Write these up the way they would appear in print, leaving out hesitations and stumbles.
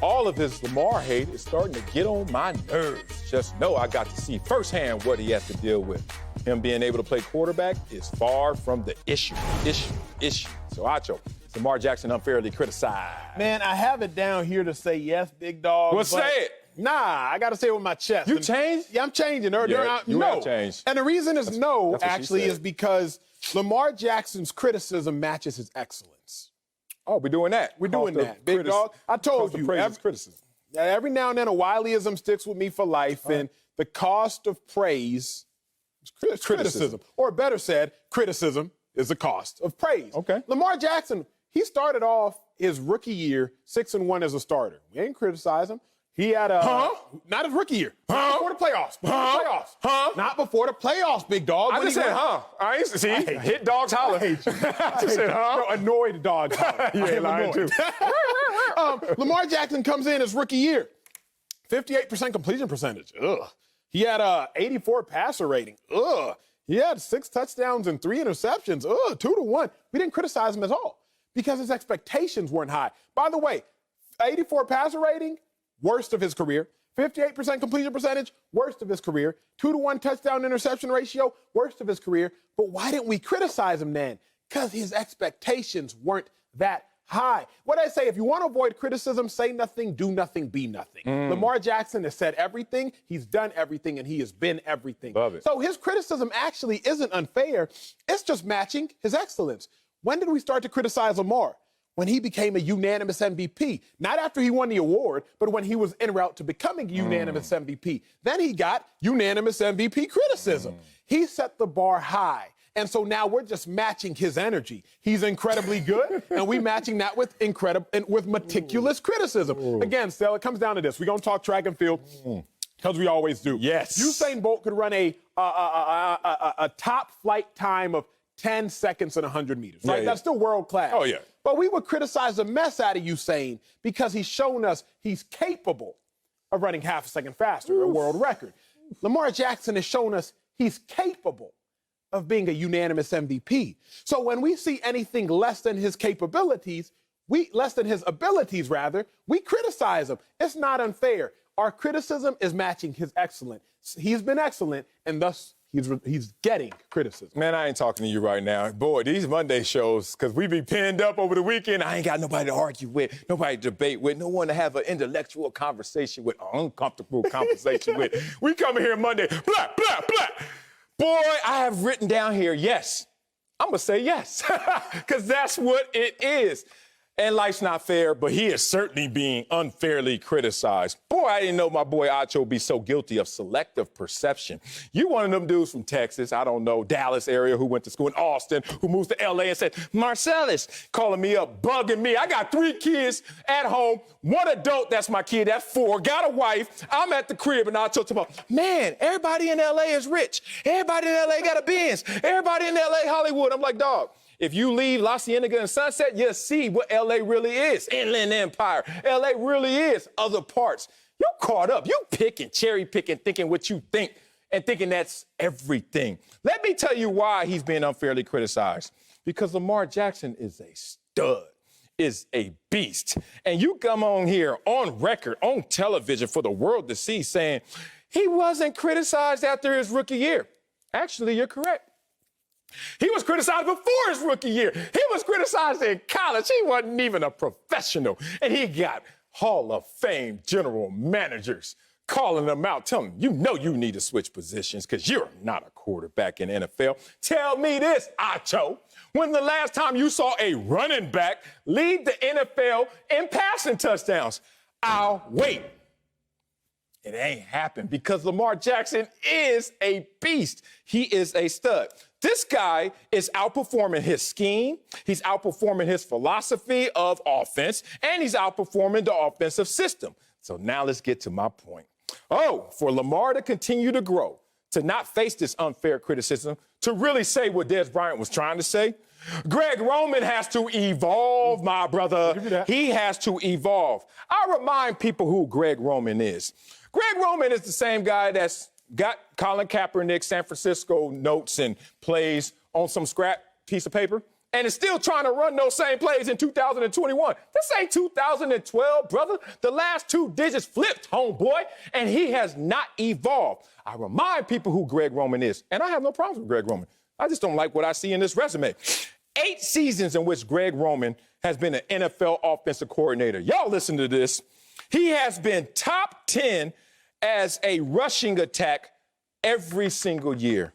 all of his Lamar hate is starting to get on my nerves. Just know I got to see firsthand what he has to deal with. Him being able to play quarterback is far from the issue. So, Acho, Lamar Jackson unfairly criticized. Man, I have it down here to say yes, big dog. Well, say it. Nah, I got to say it with my chest. You changed? Yeah, I'm changing. You have changed. And the reason is actually, is because Lamar Jackson's criticism matches his excellence. Oh, we're doing that. We're doing that, big dog. I told you. Criticism. Every now and then a Wileyism sticks with me for life, and the cost of praise is criticism. Or better said, criticism is the cost of praise. Okay. Lamar Jackson, he started off his rookie year 6-1 as a starter. We ain't criticize him. He had not his rookie year. Before the playoffs. Not before the playoffs, big dog. I just said, I used to see. Hit dogs holler. I just said, No, annoyed dogs holler. You ain't lying, too. Lamar Jackson comes in his rookie year. 58% completion percentage. Ugh. He had a 84 passer rating. Ugh. He had 6 touchdowns and 3 interceptions. Ugh, 2-1. We didn't criticize him at all because his expectations weren't high. By the way, 84 passer rating, worst of his career. 58% completion percentage, worst of his career. 2-1 touchdown interception ratio, worst of his career. But why didn't we criticize him then? Because his expectations weren't that high. What I say, if you want to avoid criticism, say nothing, do nothing, be nothing. Lamar Jackson has said everything, he's done everything, and he has been everything. Love it. So his criticism actually isn't unfair. It's just matching his excellence. When did we start to criticize Lamar? When he became a unanimous MVP. Not after he won the award, but when he was en route to becoming a unanimous MVP. Then he got unanimous MVP criticism. He set the bar high. And so now we're just matching his energy. He's incredibly good, and we matching that with meticulous criticism. Again, Stella, it comes down to this. We're going to talk track and field, because we always do. Yes. Usain Bolt could run a top flight time of 10 seconds in 100 meters, right? That's still world class. Oh, yeah. But we would criticize the mess out of Usain because he's shown us he's capable of running half a second faster, a world record. Lamar Jackson has shown us he's capable of being a unanimous MVP. So when we see anything less than his capabilities, we criticize him. It's not unfair. Our criticism is matching his excellence. He's been excellent, and thus he's getting criticism. Man, I ain't talking to you right now. Boy, these Monday shows, because we be pinned up over the weekend, I ain't got nobody to argue with, nobody to debate with, no one to have an intellectual conversation with, an uncomfortable conversation with. We come in here Monday, blah, blah, blah. Boy, I have written down here, yes. I'm going to say yes, because that's what it is. And life's not fair, but he is certainly being unfairly criticized. Boy, I didn't know my boy Acho would be so guilty of selective perception. You one of them dudes from Texas, I don't know, Dallas area, who went to school in Austin, who moves to L.A. and said, Marcellus, calling me up, bugging me. I got 3 kids at home, 1 adult, that's my kid, that's 4, got a wife. I'm at the crib, and Acho talking about, man, everybody in L.A. is rich. Everybody in L.A. got a Benz. Everybody in L.A. Hollywood. I'm like, dog. If you leave La Cienega and Sunset, you'll see what L.A. really is. Inland Empire. L.A. really is other parts. You caught up. You picking, cherry picking, thinking what you think, and thinking that's everything. Let me tell you why he's being unfairly criticized. Because Lamar Jackson is a stud, is a beast. And you come on here on record, on television for the world to see saying he wasn't criticized after his rookie year. Actually, you're correct. He was criticized before his rookie year. He was criticized in college. He wasn't even a professional. And he got Hall of Fame general managers calling him out, telling him, you know you need to switch positions because you're not a quarterback in the NFL. Tell me this, Acho. When the last time you saw a running back lead the NFL in passing touchdowns? I'll wait. It ain't happened because Lamar Jackson is a beast. He is a stud. This guy is outperforming his scheme, he's outperforming his philosophy of offense, and he's outperforming the offensive system. So now let's get to my point. For Lamar to continue to grow, to not face this unfair criticism, to really say what Dez Bryant was trying to say, Greg Roman has to evolve, my brother. He has to evolve. I remind people who Greg Roman is. Greg Roman is the same guy that's got Colin Kaepernick San Francisco notes and plays on some scrap piece of paper and is still trying to run those same plays in 2021. This ain't 2012, brother. The last 2 digits flipped, homeboy, and he has not evolved. I remind people who Greg Roman is, and I have no problems with Greg Roman. I just don't like what I see in this resume. 8 seasons in which Greg Roman has been an NFL offensive coordinator. Y'all listen to this. He has been top 10 as a rushing attack every single year,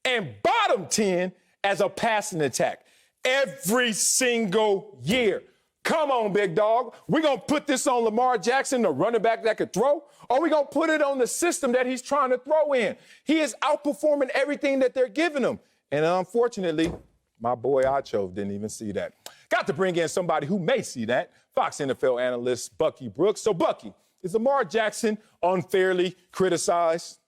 and bottom 10 as a passing attack every single year. Come on, big dog. We're going to put this on Lamar Jackson, the running back that could throw, or we're going to put it on the system that he's trying to throw in. He is outperforming everything that they're giving him. And unfortunately, my boy Acho didn't even see that. Got to bring in somebody who may see that, Fox NFL analyst Bucky Brooks. So, Bucky, is Lamar Jackson unfairly criticized?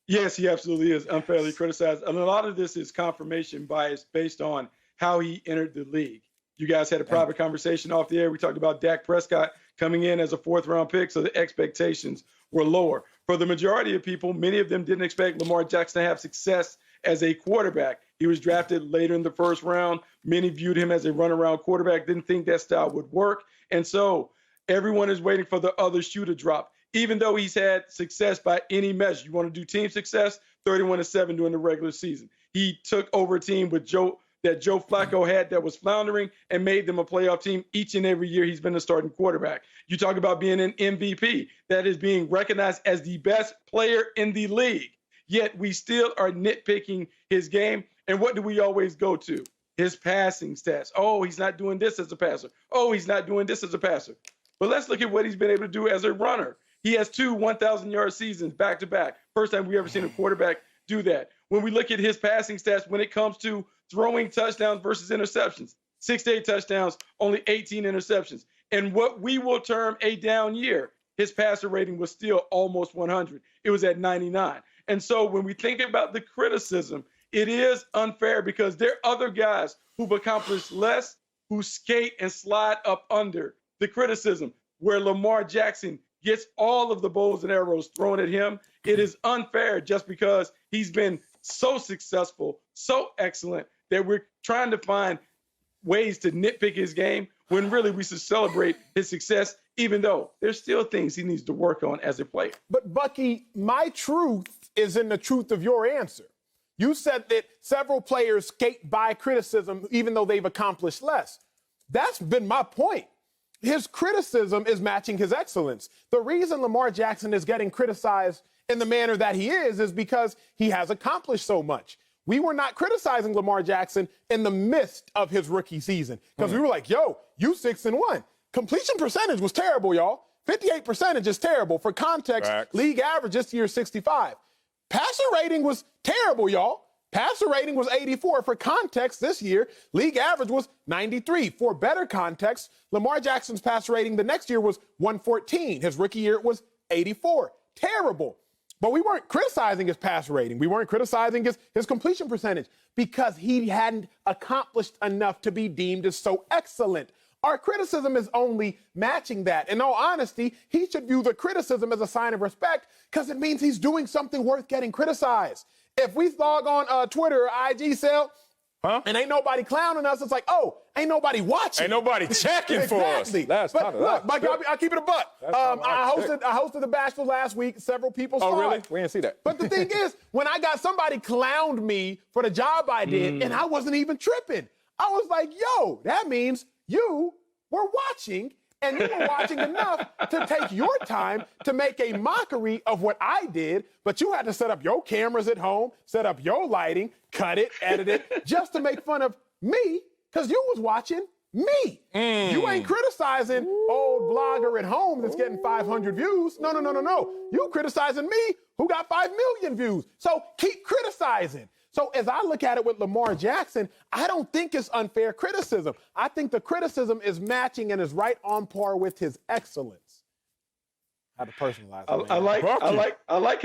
Yes, he absolutely is unfairly criticized. And a lot of this is confirmation bias based on how he entered the league. You guys had a private conversation off the air. We talked about Dak Prescott coming in as a 4th-round pick, so the expectations were lower. For the majority of people, many of them didn't expect Lamar Jackson to have success as a quarterback. He was drafted later in the 1st round. Many viewed him as a runaround quarterback, didn't think that style would work. And so everyone is waiting for the other shoe to drop. Even though he's had success by any measure, you want to do team success, 31-7 during the regular season. He took over a team with Joe Flacco had that was floundering and made them a playoff team each and every year he's been a starting quarterback. You talk about being an MVP, that is being recognized as the best player in the league. Yet we still are nitpicking his game. And what do we always go to? His passing stats. Oh, he's not doing this as a passer. Oh, he's not doing this as a passer. But let's look at what he's been able to do as a runner. He has 2 1,000-yard seasons back-to-back. First time we ever seen a quarterback do that. When we look at his passing stats when it comes to throwing touchdowns versus interceptions, 6 to 8 touchdowns, only 18 interceptions. And what we will term a down year, his passer rating was still almost 100. It was at 99. And so when we think about the criticism, it is unfair because there are other guys who've accomplished less, who skate and slide up under the criticism, where Lamar Jackson gets all of the bows and arrows thrown at him. It is unfair just because he's been so successful, so excellent, that we're trying to find ways to nitpick his game when really we should celebrate his success, even though there's still things he needs to work on as a player. But, Bucky, my truth is in the truth of your answer. You said that several players skate by criticism even though they've accomplished less. That's been my point. His criticism is matching his excellence. The reason Lamar Jackson is getting criticized in the manner that he is because he has accomplished so much. We were not criticizing Lamar Jackson in the midst of his rookie season because we were like, yo, you 6-1. Completion percentage was terrible, y'all. 58% is terrible. For context, league average this year is 65. Passer rating was terrible, y'all. Passer rating was 84. For context, this year, league average was 93. For better context, Lamar Jackson's passer rating the next year was 114. His rookie year, it was 84. Terrible. But we weren't criticizing his passer rating. We weren't criticizing his completion percentage because he hadn't accomplished enough to be deemed as so excellent. Our criticism is only matching that. In all honesty, he should view the criticism as a sign of respect because it means he's doing something worth getting criticized. If we log on Twitter or IG, Sal, and ain't nobody clowning us, it's like, oh, ain't nobody watching. Ain't nobody checking for us. But look, I'll keep it a buck. I hosted the Bachelor last week. Several people saw it. Oh, really? We didn't see that. But the thing is, when I got somebody clowned me for the job I did, and I wasn't even tripping, I was like, yo, that means you were watching, and you were watching enough to take your time to make a mockery of what I did, but you had to set up your cameras at home, set up your lighting, cut it, edit it, just to make fun of me, because you was watching me. You ain't criticizing old blogger at home that's getting 500 views. No. You criticizing me who got 5 million views. So keep criticizing. So as I look at it with Lamar Jackson, I don't think it's unfair criticism. I think the criticism is matching and is right on par with his excellence. I had to personalize it. I like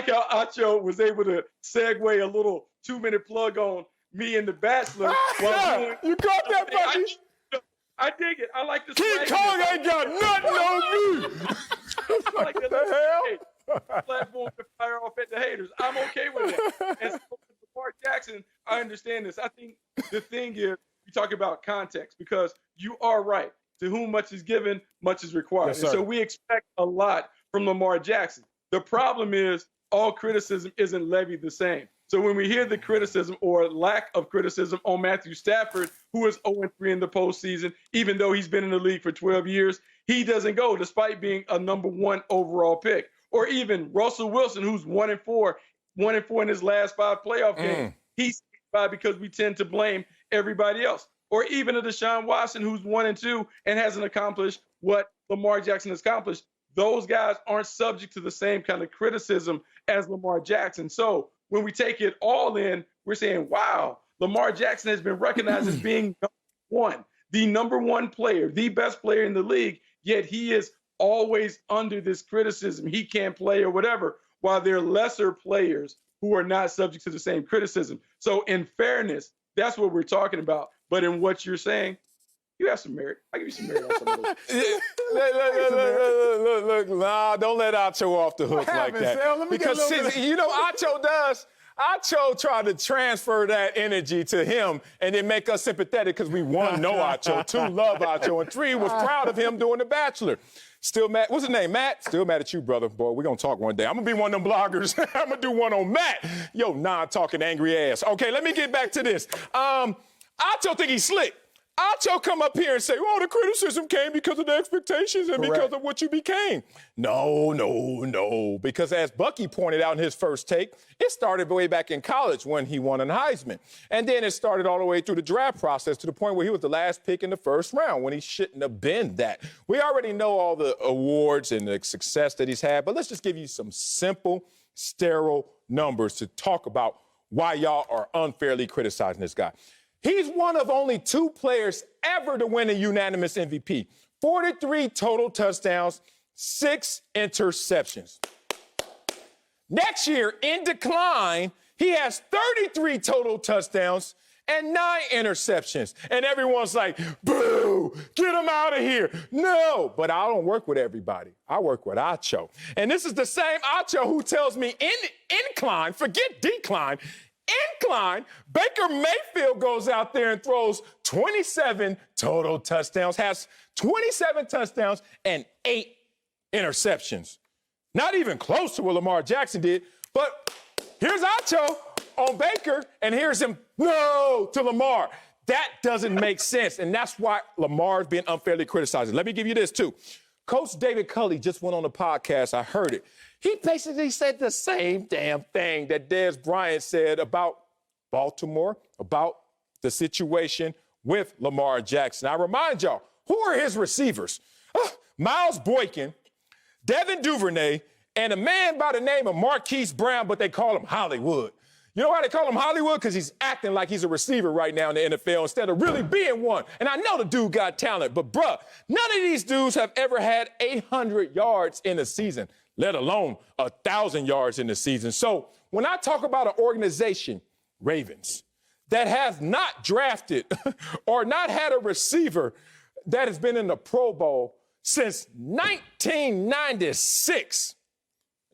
how Acho was able to segue a little 2-minute plug on me and The Bachelor. You got that, Bucky? I dig it. I like this. King Kong ain't got nothing on me. I like what the hell? Platform to fire off at the haters. I'm okay with that. And so with Lamar Jackson, I understand this. I think the thing is, we talk about context because you are right. To whom much is given, much is required. Yes, and sir. so we expect a lot from Lamar Jackson. The problem is all criticism isn't levied the same. So when we hear the criticism or lack of criticism on Matthew Stafford, who is 0-3 in the postseason, even though he's been in the league for 12 years, he doesn't go despite being a #1 overall pick. Or even Russell Wilson, who's 1-4 in his last 5 playoff games. He's by because we tend to blame everybody else. Or even a Deshaun Watson, who's 1-2 and hasn't accomplished what Lamar Jackson has accomplished. Those guys aren't subject to the same kind of criticism as Lamar Jackson. So when we take it all in, we're saying, wow, Lamar Jackson has been recognized as being #1, the #1 player, the best player in the league, yet he is always under this criticism. He can't play or whatever, while there are lesser players who are not subject to the same criticism. So in fairness, that's what we're talking about. But in what you're saying, you have some merit. I'll give you some merit on some of those. Look, nah, don't let Acho off the hook like that. Because you know, Acho tried to transfer that energy to him and then make us sympathetic because we, 1, know Acho, 2, love Acho, and 3, was proud of him doing The Bachelor. Still mad. What's his name, Matt? Still mad at you, brother. Boy, we're going to talk one day. I'm going to be one of them bloggers. I'm going to do one on Matt. Yo, non-talking angry ass. Okay, let me get back to this. Acho think he's slick. Acho come up here and say, oh, the criticism came because of the expectations and because of what you became. No. Because as Bucky pointed out in his first take, it started way back in college when he won an Heisman. And then it started all the way through the draft process to the point where he was the last pick in the first round when he shouldn't have been that. We already know all the awards and the success that he's had, but let's just give you some simple, sterile numbers to talk about why y'all are unfairly criticizing this guy. He's one of only 2 players ever to win a unanimous MVP. 43 total touchdowns, 6 interceptions. Next year, in decline, he has 33 total touchdowns and 9 interceptions. And everyone's like, boo, get him out of here. No, but I don't work with everybody. I work with Acho. And this is the same Acho who tells me incline, forget decline, incline, Baker Mayfield goes out there and throws 27 total touchdowns, has 27 touchdowns and 8 interceptions. Not even close to what Lamar Jackson did, but here's Acho on Baker, and here's him, no, to Lamar. That doesn't make sense, and that's why Lamar's being unfairly criticized. Let me give you this, too. Coach David Culley just went on the podcast. I heard it. He basically said the same damn thing that Dez Bryant said about Baltimore, about the situation with Lamar Jackson. I remind y'all, who are his receivers? Miles Boykin, Devin Duvernay, and a man by the name of Marquise Brown, but they call him Hollywood. You know why they call him Hollywood? Because he's acting like he's a receiver right now in the NFL instead of really being one. And I know the dude got talent, but bruh, none of these dudes have ever had 800 yards in a season, let alone 1,000 yards in a season. So when I talk about an organization, Ravens, that has not drafted or not had a receiver that has been in the Pro Bowl since 1996,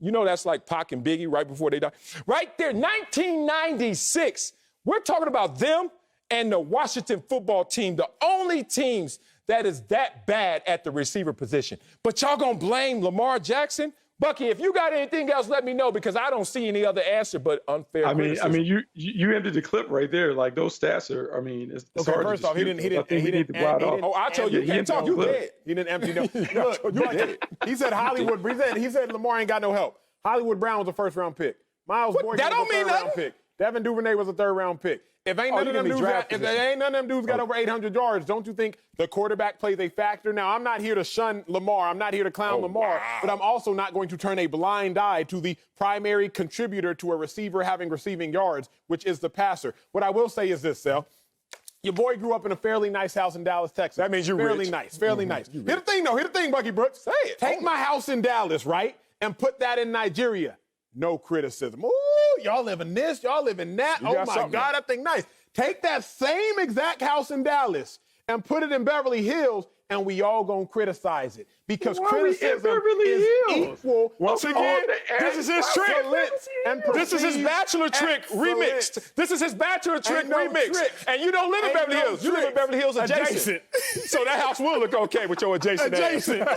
you know that's like Pac and Biggie right before they died. Right there, 1996. We're talking about them and the Washington football team, the only teams that is that bad at the receiver position. But y'all gonna blame Lamar Jackson? Bucky, if you got anything else, let me know, because I don't see any other answer but unfair criticism. You ended the clip right there. Like, those stats are, it's okay, hard first to off, he didn't I told you can't talk. You dead. He didn't empty no. Look, he said Hollywood. He said Lamar ain't got no help. Hollywood Brown was a first-round pick. Miles Boykin was a third-round pick. Devin Duvernay was a third-round pick. If ain't none of them dudes got over 800 yards, don't you think the quarterback plays a factor? Now, I'm not here to shun Lamar. I'm not here to clown Lamar. Wow. But I'm also not going to turn a blind eye to the primary contributor to a receiver having receiving yards, which is the passer. What I will say is this, Sel. Your boy grew up in a fairly nice house in Dallas, Texas. That means you're fairly rich. nice. Here's the thing, Bucky Brooks. Say it. Take my house in Dallas, right, and put that in Nigeria. No criticism. Ooh, y'all live in this, y'all live in that. Oh, my God, that thing nice. Take that same exact house in Dallas and put it in Beverly Hills, and we all gonna criticize it because Why we in criticism Beverly is Hills? equal. Once again, this is his trick. This is his bachelor trick remixed. This is his bachelor trick no remixed. trick. And you don't live in Ain't Beverly no Hills. You live in trick. Beverly Hills adjacent. Adjacent. So that house will look okay with your adjacent ass. Adjacent.